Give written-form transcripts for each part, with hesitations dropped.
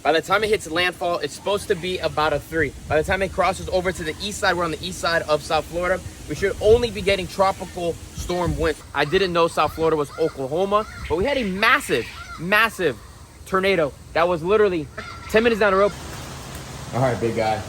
By the time it hits landfall, it's supposed to be about a 3. By the time it crosses over to the east side, we're on the east side of South Florida, we should only be getting tropical storm winds. I didn't know South Florida was Oklahoma, but we had a massive tornado that was literally 10 minutes down the road. All right, big guy.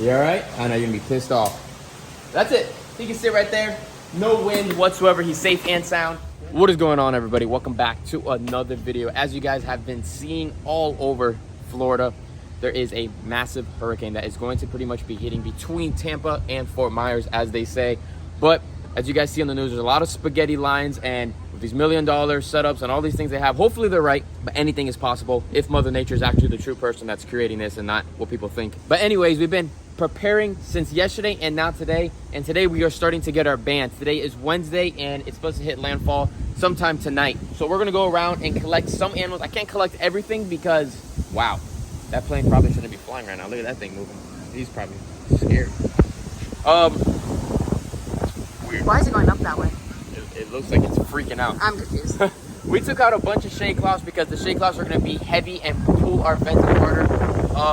You all right? I know you're gonna be pissed off. That's it. He can sit right there. No wind whatsoever. He's safe and sound. What is going on, everybody? Welcome back to another video. As you guys have been seeing all over Florida, there is a massive hurricane that is going to pretty much be hitting between Tampa and Fort Myers, as they say. But as you guys see on the news, there's a lot of spaghetti lines, and with these $1 million setups and all these things they have, hopefully they're right, but anything is possible if Mother Nature is actually the true person that's creating this and not what people think. But anyways, we've been preparing since yesterday and now today, and today we are starting to get our bands. Today is Wednesday and it's supposed to hit landfall sometime tonight. So we're gonna go around and collect some animals. I can't collect everything because, wow, that plane probably shouldn't be flying right now. Look at that thing moving. He's probably scared. Weird. Why is it going up that way? It looks like it's freaking out. I'm confused. We took out a bunch of shade clouds because the shade clouds are going to be heavy and pull our vents harder,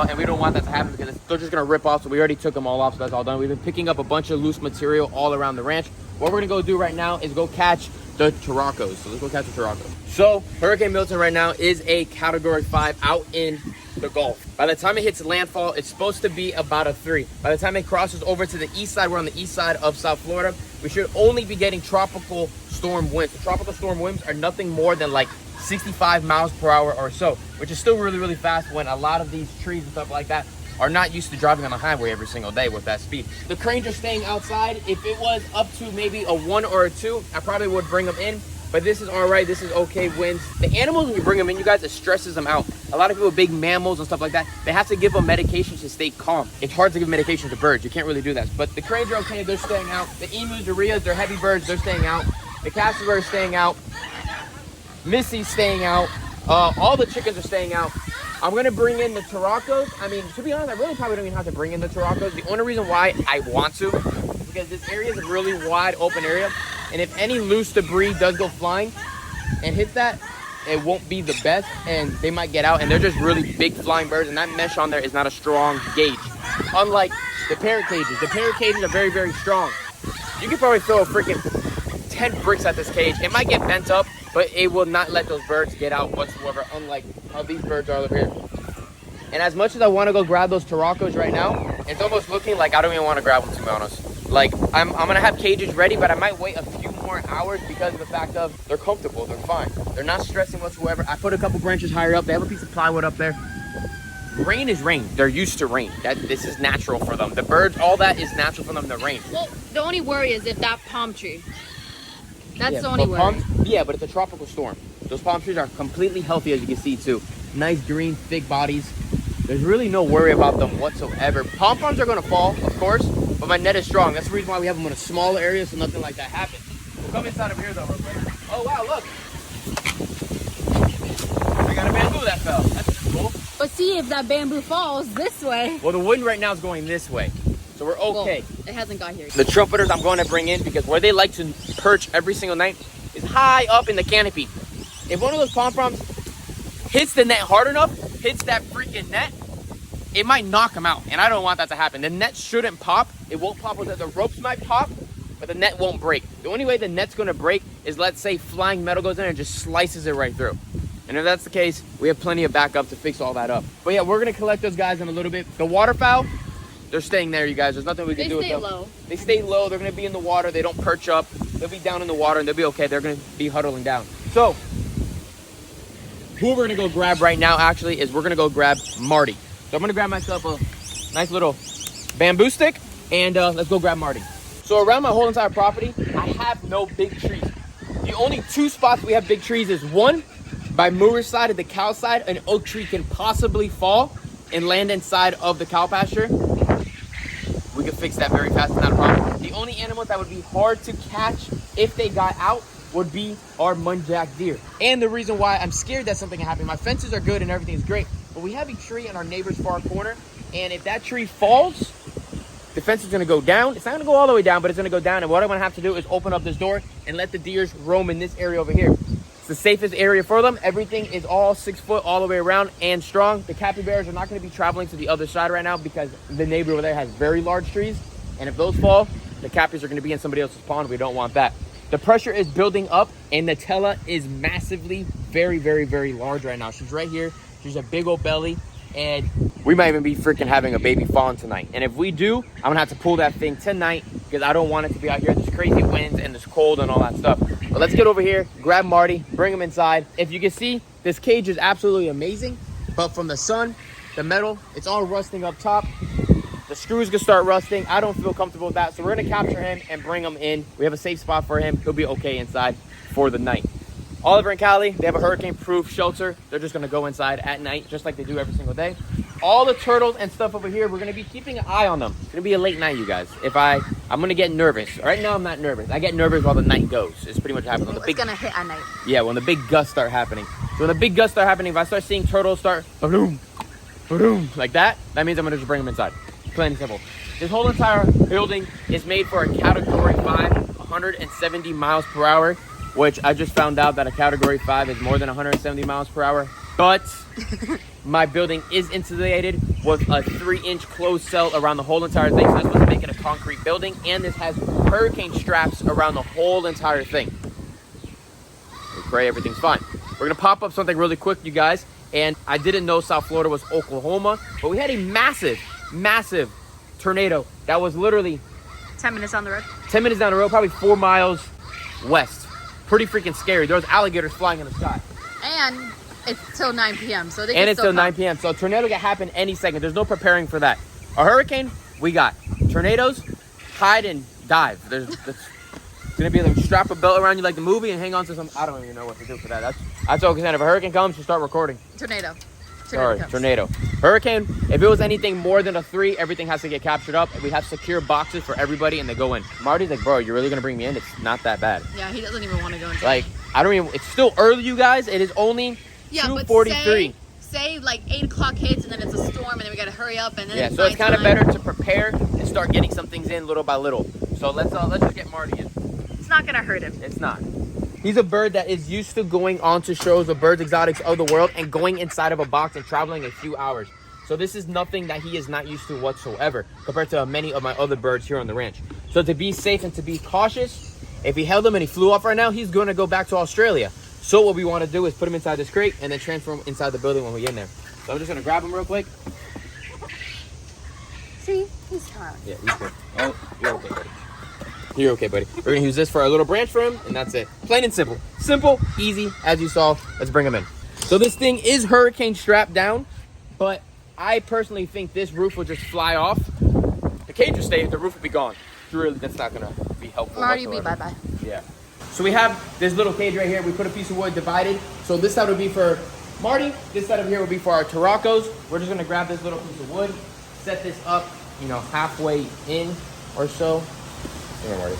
and we don't want that to happen because they're just going to rip off. So we already took them all off, so that's all done. We've been picking up a bunch of loose material all around the ranch. What we're going to go do right now is go catch the Turacos. So let's go catch the Turacos. So Hurricane Milton right now is a Category 5 out in the Gulf. By the time it hits landfall, it's supposed to be about a 3. By the time it crosses over to the east side, we're on the east side of South Florida, we should only be getting tropical storm winds. The tropical storm winds are nothing more than like 65 miles per hour or so, which is still really fast when a lot of these trees and stuff like that are not used to driving on the highway every single day with that speed. The cranes are staying outside. If it was up to maybe a 1 or a 2, I probably would bring them in, but this is all right. This is okay winds. The animals, when you bring them in, you guys, it stresses them out. A lot of people, big mammals and stuff like that, they have to give them medication to stay calm. It's hard to give medication to birds. You can't really do that. But the cranes are okay. They're staying out. The emus, the rheas, they're heavy birds. They're staying out. The cassowary is staying out. Missy's staying out. All the chickens are staying out. I'm gonna bring in the Turacos. I mean, to be honest, I really probably don't even have to bring in the Turacos. The only reason why I want to is because this area is a really wide open area, and if any loose debris does go flying and hit that, it won't be the best, and they might get out, and they're just really big flying birds, and that mesh on there is not a strong gauge. Unlike the parrot cages. The parrot cages are very strong. You could probably throw a freaking 10 bricks at this cage. It might get bent up, but it will not let those birds get out whatsoever, unlike how these birds are over here. And as much as I want to go grab those Turacos right now, it's almost looking like I don't even want to grab them, to be honest. Like, I'm going to have cages ready, but I might wait a few more hours because of the fact of they're comfortable, they're fine. They're not stressing whatsoever. I put a couple branches higher up. They have a piece of plywood up there. Rain is rain. They're used to rain. This is natural for them. The birds, all that is natural for them, the rain. Well, the only worry is if that palm tree. That's the only worry. Yeah, but it's a tropical storm. Those palm trees are completely healthy, as you can see, too. Nice green, thick bodies. There's really no worry about them whatsoever. Pom-poms are going to fall, of course, but my net is strong. That's the reason why we have them in a small area, so nothing like that happens. We'll come inside of here, though, real quick. Oh, wow, look. I got a bamboo that fell. That's cool. But see, if that bamboo falls this way. Well, the wind right now is going this way, so we're okay. Well, it hasn't got here. The trumpeters I'm going to bring in, because where they like to perch every single night is high up in the canopy. If one of those pom-poms hits the net hard enough, hits that freaking net, it might knock them out, and I don't want that to happen. The net shouldn't pop. It won't pop. The ropes might pop, but the net won't break. The only way the net's going to break is, let's say, flying metal goes in and just slices it right through. And if that's the case, we have plenty of backup to fix all that up. But yeah, we're going to collect those guys in a little bit. The waterfowl, they're staying there, you guys. There's nothing we can do with them. They stay low. They stay low. They're going to be in the water. They don't perch up. They'll be down in the water, and they'll be okay. They're going to be huddling down. So who we're going to go grab right now, actually, is we're going to go grab Marty. So I'm going to grab myself a nice little bamboo stick, and let's go grab Marty. So around my whole entire property, I have no big trees. The only 2 spots we have big trees is one, by Moore's side and the cow side, an oak tree can possibly fall and land inside of the cow pasture. We can fix that very fast, it's not a problem. The only animals that would be hard to catch if they got out would be our muntjac deer. And the reason why I'm scared that something can happen, my fences are good and everything's great, but we have a tree in our neighbor's far corner, and if that tree falls, the fence is gonna go down. It's not gonna go all the way down, but it's gonna go down, and what I'm gonna have to do is open up this door and let the deers roam in this area over here. It's the safest area for them. Everything is all 6 foot all the way around and strong. The capybaras are not going to be traveling to the other side right now because the neighbor over there has very large trees. And if those fall, the cappies are going to be in somebody else's pond. We don't want that. The pressure is building up, and Nutella is massively, very, very, very large right now. She's right here. She's a big old belly, and we might even be freaking having a baby fawn tonight. And if we do, I'm going to have to pull that thing tonight because I don't want it to be out here in this crazy winds and this cold and all that stuff. But let's get over here, grab Marty, bring him inside. If you can see, this cage is absolutely amazing, but from the sun, the metal, it's all rusting up top. The screws can start rusting. I don't feel comfortable with that. So we're going to capture him and bring him in. We have a safe spot for him. He'll be okay inside for the night. Oliver and Callie, they have a hurricane-proof shelter. They're just going to go inside at night, just like they do every single day. All the turtles and stuff over here, we're going to be keeping an eye on them. It's going to be a late night, you guys. I'm going to get nervous. Right now, I'm not nervous. I get nervous while the night goes. It's pretty much what happens. It's going to hit at night. Yeah, when the big gusts start happening. So when the big gusts start happening, if I start seeing turtles start ba-doom, ba-doom, like that means I'm going to just bring them inside. Plain and simple. This whole entire building is made for a Category 5, 170 miles per hour, which I just found out that a Category 5 is more than 170 miles per hour. But my building is insulated with a 3-inch closed cell around the whole entire thing. So that's what's making a concrete building. And this has hurricane straps around the whole entire thing. We pray everything's fine. We're going to pop up something really quick, you guys. And I didn't know South Florida was Oklahoma, but we had a massive tornado that was literally 10 minutes on the road. 10 minutes down the road, probably 4 miles west. Pretty freaking scary. There was alligators flying in the sky. And it's till 9 p.m. So they and can it's still till come. 9 p.m. So a tornado can happen any second. There's no preparing for that. A hurricane, we got. Tornadoes, hide and dive. It's gonna be like strap a belt around you like the movie and hang on to some. I don't even know what to do for that. That's all I'm saying. If a hurricane comes, you start recording. Tornado. Sorry, tornado. Hurricane, if it was anything more than a 3, everything has to get captured up. We have secure boxes for everybody and they go in. Marty's like, bro, you're really gonna bring me in? It's not that bad. Yeah, he doesn't even want to go inside. Like, I don't even, it's still early, you guys. It is only 2:43. Say like 8 o'clock hits and then it's a storm and then we gotta hurry up and then Yeah, so it's kind of better to prepare and start getting some things in little by little. So let's just get Marty in. It's not gonna hurt him. It's not. He's a bird that is used to going on to shows of birds exotics of the world and going inside of a box and traveling a few hours. So this is nothing that he is not used to whatsoever compared to many of my other birds here on the ranch. So to be safe and to be cautious, if he held him and he flew off right now, he's going to go back to Australia. So what we want to do is put him inside this crate and then transfer him inside the building when we get in there. So I'm just going to grab him real quick. See, he's fine. Yeah, he's good. Oh, you're okay, buddy. You're okay, buddy. We're going to use this for our little branch for him, and that's it. Plain and simple. Simple, easy, as you saw. Let's bring him in. So this thing is hurricane strapped down, but I personally think this roof will just fly off. The cage will stay, the roof will be gone. Really, that's not going to be helpful Marty, whatsoever. bye-bye. Yeah. So we have this little cage right here. We put a piece of wood divided. So this side would be for Marty. This side over here will be for our Taracos. We're just going to grab this little piece of wood, set this up, halfway in or so. Here, Marty.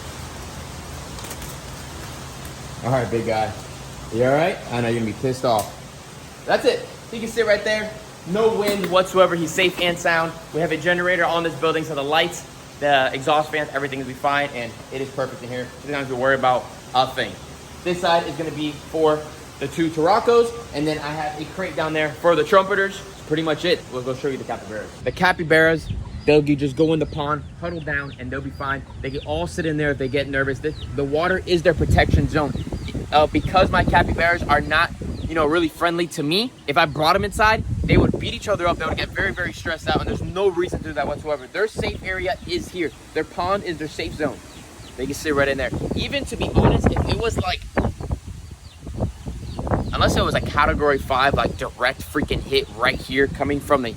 All right, big guy. You all right? I know you're going to be pissed off. That's it. He can sit right there. No wind whatsoever. He's safe and sound. We have a generator on this building, so the lights, the exhaust fans, everything will be fine, and it is perfect in here. So you don't have to worry about a thing. This side is going to be for the 2 Taracos, and then I have a crate down there for the trumpeters. That's pretty much it. We'll go show you the capybaras. The capybaras, they'll just go in the pond, huddle down, and they'll be fine. They can all sit in there if they get nervous. The water is their protection zone. Because my capybaras are not, really friendly to me, if I brought them inside, they would beat each other up. They would get very, very stressed out, and there's no reason to do that whatsoever. Their safe area is here. Their pond is their safe zone. They can sit right in there. Even, to be honest, if it was like, unless it was a Category 5, like direct freaking hit right here coming from the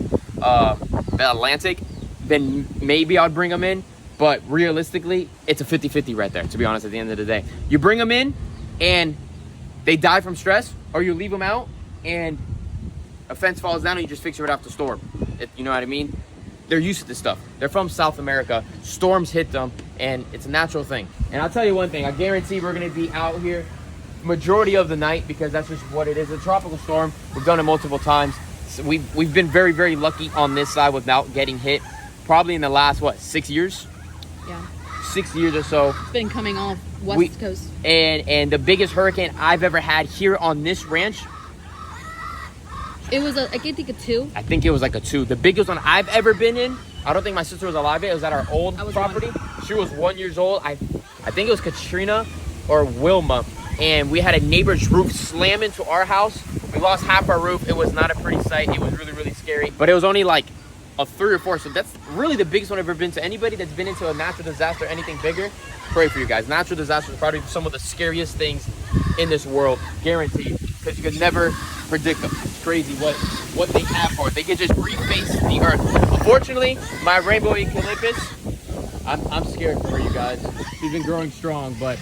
Atlantic, then maybe I'd bring them in. But realistically, it's a 50-50 right there, to be honest, at the end of the day. You bring them in and they die from stress, or you leave them out and a fence falls down and you just fix it right off the storm. You know what I mean? They're used to this stuff. They're from South America. Storms hit them, and it's a natural thing. And I'll tell you one thing. I guarantee we're going to be out here majority of the night because that's just what it is. A tropical storm. We've done it multiple times. So we've been very, very lucky on this side without getting hit. Probably in the last, 6 years? Yeah. 6 years or so. It's been coming off West Coast. And the biggest hurricane I've ever had here on this ranch, It was I think a 2. I think it was like a 2. The biggest one I've ever been in. I don't think my sister was alive yet. It was at our old property. 1. She was 1 year old. I think it was Katrina or Wilma. And we had a neighbor's roof slam into our house. We lost half our roof. It was not a pretty sight. It was really, really scary. But it was only like a 3 or 4. So that's really the biggest one I've ever been to. Anybody that's been into a natural disaster, anything bigger, pray for you guys. Natural disasters are probably some of the scariest things in this world, guaranteed. Because you could never predict them. It's crazy what they have for it. They can just reface the earth. Unfortunately, my rainbow eucalyptus, I'm scared for you guys. She's been growing strong, but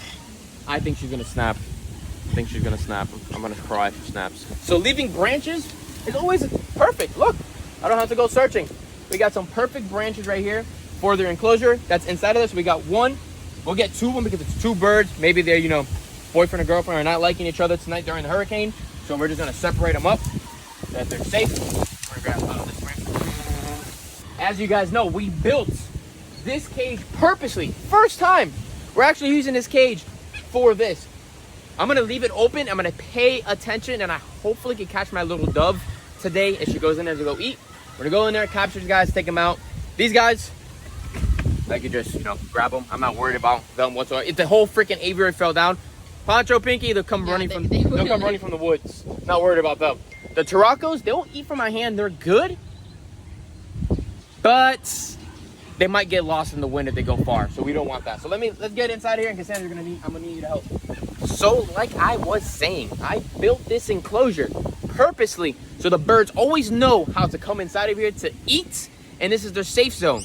I think she's gonna snap. I think she's gonna snap. I'm gonna cry if she snaps. So leaving branches is always perfect. Look, I don't have to go searching. We got some perfect branches right here for their enclosure. That's inside of this. We got one. We'll get 2 of them because it's 2 birds. Maybe they're, you know, boyfriend and girlfriend are not liking each other tonight during the hurricane. So we're just gonna separate them up so that they're safe. We're gonna grab this branch. As you guys know, we built this cage purposely. First time we're actually using this cage for this. I'm gonna leave it open. I'm gonna pay attention, and I hopefully can catch my little dove today as she goes in there to go eat. We're gonna go in there, capture these guys, take them out. These guys, I could just, you know, grab them. I'm not worried about them whatsoever. If the whole freaking aviary fell down, Poncho, Pinky, they'll come running from the woods. Not worried about them. The Taracos, they won't eat from my hand. They're good, but they might get lost in the wind if they go far. So we don't want that. So let's get inside here, and Cassandra's I'm gonna need you to help. So like I was saying, I built this enclosure purposely so the birds always know how to come inside of here to eat, and this is their safe zone.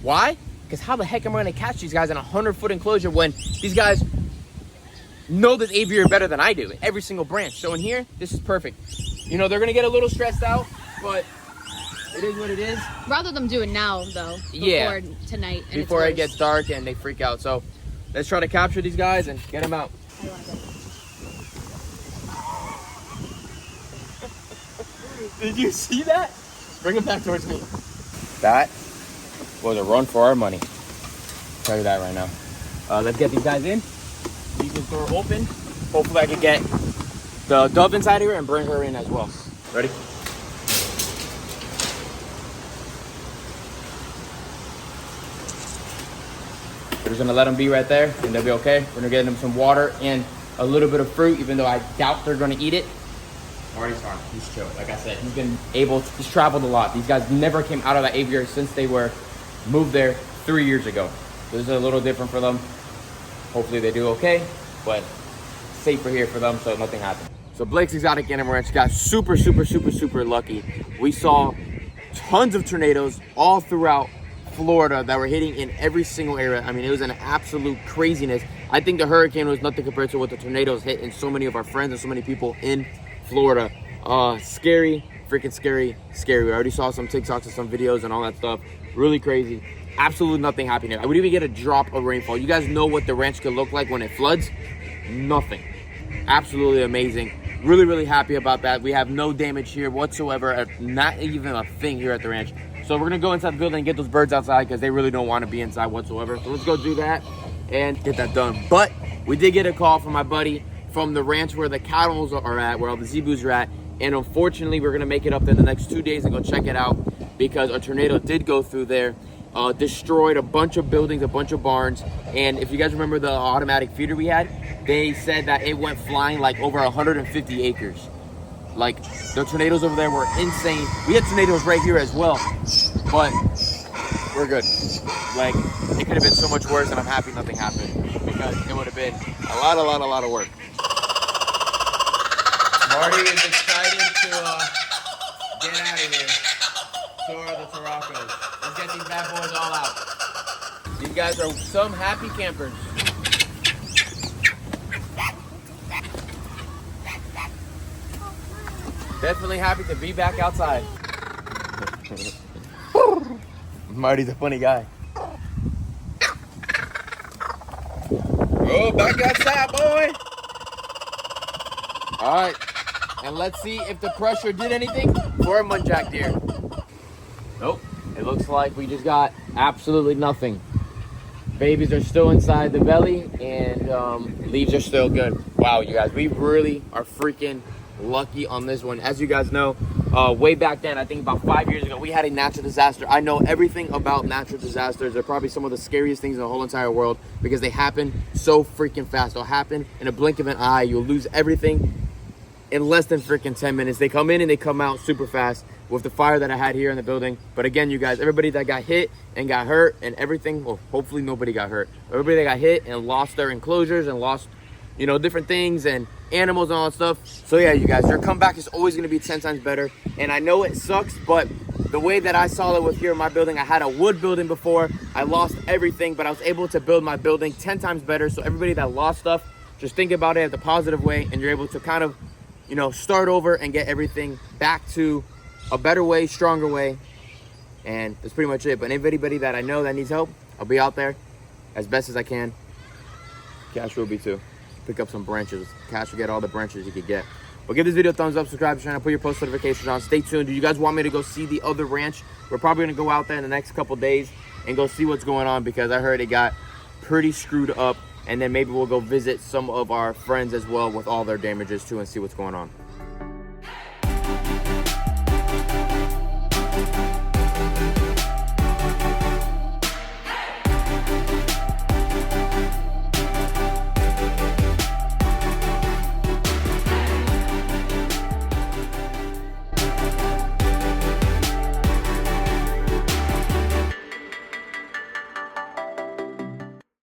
Why? Because how the heck am I gonna catch these guys in a 100-foot enclosure when these guys know this aviary better than I do, every single branch. So in here, this is perfect. You know, they're gonna get a little stressed out, but it is what it is. Rather them do it now, though, before tonight. And before it gets dark and they freak out. So let's try to capture these guys and get them out. Did you see that? Bring them back towards me. That was a run for our money. I'll tell you that right now. Let's get these guys in. Leave this door open. Hopefully I can get the dove inside here and bring her in as well. Ready? We're just gonna let them be right there and they'll be okay. We're gonna get them some water and a little bit of fruit, even though I doubt they're gonna eat it. Already fine, he's chill. Like I said, he's traveled a lot. These guys never came out of that aviary since they were moved there 3 years ago. So this is a little different for them. Hopefully they do okay, but safer here for them so nothing happens. So Blake's Exotic Animal Ranch got super lucky. We saw tons of tornadoes all throughout Florida that were hitting in every single area. I mean, it was an absolute craziness. I think the hurricane was nothing compared to what the tornadoes hit in so many of our friends and so many people in Florida. Scary, freaking scary. We already saw some TikToks and some videos and all that stuff. Really crazy. Absolutely nothing happening there. I would even get a drop of rainfall. You guys know what the ranch could look like when it floods? Nothing. Absolutely amazing. Really happy about that. We have no damage here whatsoever. Not even a thing here at the ranch. So we're gonna go inside the building and get those birds outside because they really don't want to be inside whatsoever. So let's go do that and get that done. But we did get a call from my buddy from the ranch where the cattle are at, where all the zebus are at. And unfortunately, we're gonna make it up there the next 2 days and go check it out because a tornado did go through there. Destroyed a bunch of buildings, a bunch of barns. And if you guys remember the automatic feeder we had, they said that it went flying like over 150 acres. Like, the tornadoes over there were insane. We had tornadoes right here as well, but we're good. Like, it could have been so much worse, and I'm happy nothing happened because it would have been a lot of work. Marty is excited to get out of here. So are the Taracos. Let's get these bad boys all out. These guys are some happy campers. Definitely happy to be back outside. Marty's a funny guy. Oh, back outside, boy. All right, and let's see if the pressure did anything for a muntjac deer. Nope, it looks like we just got absolutely nothing. Babies are still inside the belly, and leaves are still good. Wow, you guys, we really are freaking lucky on this one. As you guys know, way back then, I think about 5 years ago, we had a natural disaster. I know everything about natural disasters. They're probably some of the scariest things in the whole entire world because they happen so freaking fast. They'll happen in a blink of an eye. You'll lose everything in less than freaking 10 minutes. They come in and they come out super fast with the fire that I had here in the building. But again, you guys, everybody that got hit and got hurt and everything, well, hopefully nobody got hurt. Everybody that got hit and lost their enclosures and lost, you know, different things and animals and all that stuff. So yeah, you guys, your comeback is always gonna be 10 times better. And I know it sucks, but the way that I saw it with here in my building, I had a wood building before. I lost everything, but I was able to build my building 10 times better. So everybody that lost stuff, just think about it as a positive way, and you're able to kind of, you know, start over and get everything back to a better way, stronger way. And that's pretty much it. But anybody that I know that needs help, I'll be out there as best as I can. Cash will be too. Pick up some branches. Cash will get all the branches you could get. But give this video a thumbs up, subscribe to the channel, put your post notifications on. Stay tuned. Do you guys want me to go see the other ranch? We're probably gonna go out there in the next couple days and go see what's going on, because I heard it got pretty screwed up. And then maybe we'll go visit some of our friends as well with all their damages too and see what's going on.